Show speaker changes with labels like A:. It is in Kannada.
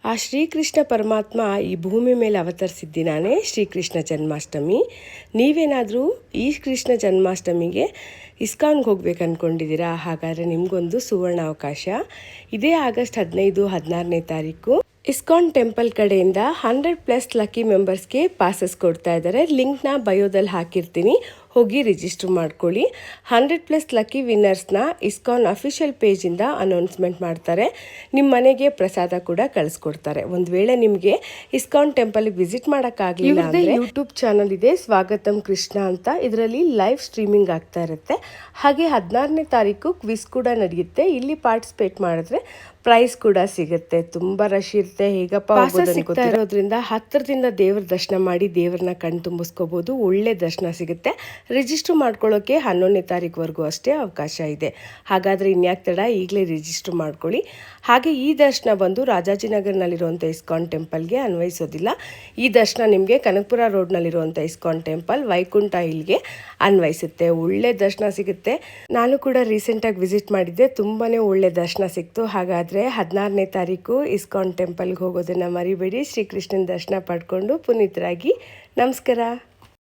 A: ಆ ಶ್ರೀಕೃಷ್ಣ ಪರಮಾತ್ಮ ಈ ಭೂಮಿ ಮೇಲೆ ಅವತರಿಸಿದ್ದಿನಾನೇ ಶ್ರೀಕೃಷ್ಣ ಜನ್ಮಾಷ್ಟಮಿ. ನೀವೇನಾದರೂ ಈ ಕೃಷ್ಣ ಜನ್ಮಾಷ್ಟಮಿಗೆ ಇಸ್ಕಾನ್ಗೆ ಹೋಗ್ಬೇಕು ಅಂದ್ಕೊಂಡಿದ್ದೀರಾ? ಹಾಗಾದರೆ ನಿಮಗೊಂದು ಸುವರ್ಣ ಅವಕಾಶ. ಇದೇ ಆಗಸ್ಟ್ 15-16ನೇ ತಾರೀಕು ಇಸ್ಕಾನ್ ಟೆಂಪಲ್ ಕಡೆಯಿಂದ 100+ ಲಕ್ಕಿ ಮೆಂಬರ್ಸ್ಗೆ ಪಾಸಸ್ ಕೊಡ್ತಾ ಇದ್ದಾರೆ. ಲಿಂಕ್ನ ಬಯೋದಲ್ಲಿ ಹಾಕಿರ್ತೀನಿ, ಹೋಗಿ ರಿಜಿಸ್ಟರ್ ಮಾಡ್ಕೊಳ್ಳಿ. 100+ ಲಕ್ಕಿ ವಿನ್ನರ್ಸ್ನ ಇಸ್ಕಾನ್ ಅಫಿಷಿಯಲ್ ಪೇಜಿಂದ ಅನೌನ್ಸ್ಮೆಂಟ್ ಮಾಡ್ತಾರೆ. ನಿಮ್ಮ ಮನೆಗೆ ಪ್ರಸಾದ ಕೂಡ ಕಳಿಸ್ಕೊಡ್ತಾರೆ. ಒಂದು ವೇಳೆ ನಿಮಗೆ ಇಸ್ಕಾನ್ ಟೆಂಪಲ್ಗೆ ವಿಸಿಟ್ ಮಾಡೋಕ್ಕಾಗಲಿಲ್ಲ ಅಂದರೆ ಯೂಟ್ಯೂಬ್ ಚಾನಲ್ ಇದೆ, ಸ್ವಾಗತಂ ಕೃಷ್ಣ ಅಂತ. ಇದರಲ್ಲಿ ಲೈವ್ ಸ್ಟ್ರೀಮಿಂಗ್ ಆಗ್ತಾ ಇರುತ್ತೆ. ಹಾಗೆ 16ನೇ ತಾರೀಕು ಕ್ವಿಸ್ ಕೂಡ ನಡೆಯುತ್ತೆ. ಇಲ್ಲಿ ಪಾರ್ಟಿಸಿಪೇಟ್ ಮಾಡಿದ್ರೆ ಪ್ರೈಸ್ ಕೂಡ ಸಿಗುತ್ತೆ. ತುಂಬ ರಶ್ ಇರುತ್ತೆ, ಹೇಗಪ್ಪ ಸಿಗ್ತಾ ಇರೋದ್ರಿಂದ ಹತ್ತಿರದಿಂದ ದೇವ್ರ ದರ್ಶನ ಮಾಡಿ ದೇವ್ರನ್ನ ಕಣ್ ತುಂಬಿಸ್ಕೋಬಹುದು. ಒಳ್ಳೆ ದರ್ಶನ ಸಿಗುತ್ತೆ. ರಿಜಿಸ್ಟರ್ ಮಾಡ್ಕೊಳ್ಳೋಕೆ 11ನೇ ತಾರೀಕುವರೆಗೂ ಅಷ್ಟೇ ಅವಕಾಶ ಇದೆ. ಹಾಗಾದರೆ ಇನ್ಯಾಕೆ ತಡ, ಈಗಲೇ ರಿಜಿಸ್ಟರ್ ಮಾಡ್ಕೊಳ್ಳಿ. ಹಾಗೆ ಈ ದರ್ಶನ ಬಂದು ರಾಜಾಜಿನಗರ್ನಲ್ಲಿರುವಂಥ ಇಸ್ಕಾನ್ ಟೆಂಪಲ್ಗೆ ಅನ್ವಯಿಸೋದಿಲ್ಲ. ಈ ದರ್ಶನ ನಿಮಗೆ ಕನಕಪುರ ರೋಡ್ನಲ್ಲಿರುವಂಥ ಇಸ್ಕಾನ್ ಟೆಂಪಲ್ ವೈಕುಂಠ ಹಿಲ್ಗೆ ಅನ್ವಯಿಸುತ್ತೆ. ಒಳ್ಳೆ ದರ್ಶನ ಸಿಗುತ್ತೆ. ನಾನು ಕೂಡ ರೀಸೆಂಟಾಗಿ ವಿಸಿಟ್ ಮಾಡಿದ್ದೆ, ತುಂಬಾ ಒಳ್ಳೆ ದರ್ಶನ ಸಿಕ್ತು. ಹಾಗಾದರೆ 16ನೇ ತಾರೀಕು ಇಸ್ಕಾನ್ ಟೆಂಪಲ್ಗೆ ಹೋಗೋದನ್ನು ಮರಿಬೇಡಿ. ಶ್ರೀಕೃಷ್ಣನ ದರ್ಶನ ಪಡ್ಕೊಂಡು ಪುನೀತರಾಗಿ. ನಮಸ್ಕಾರ.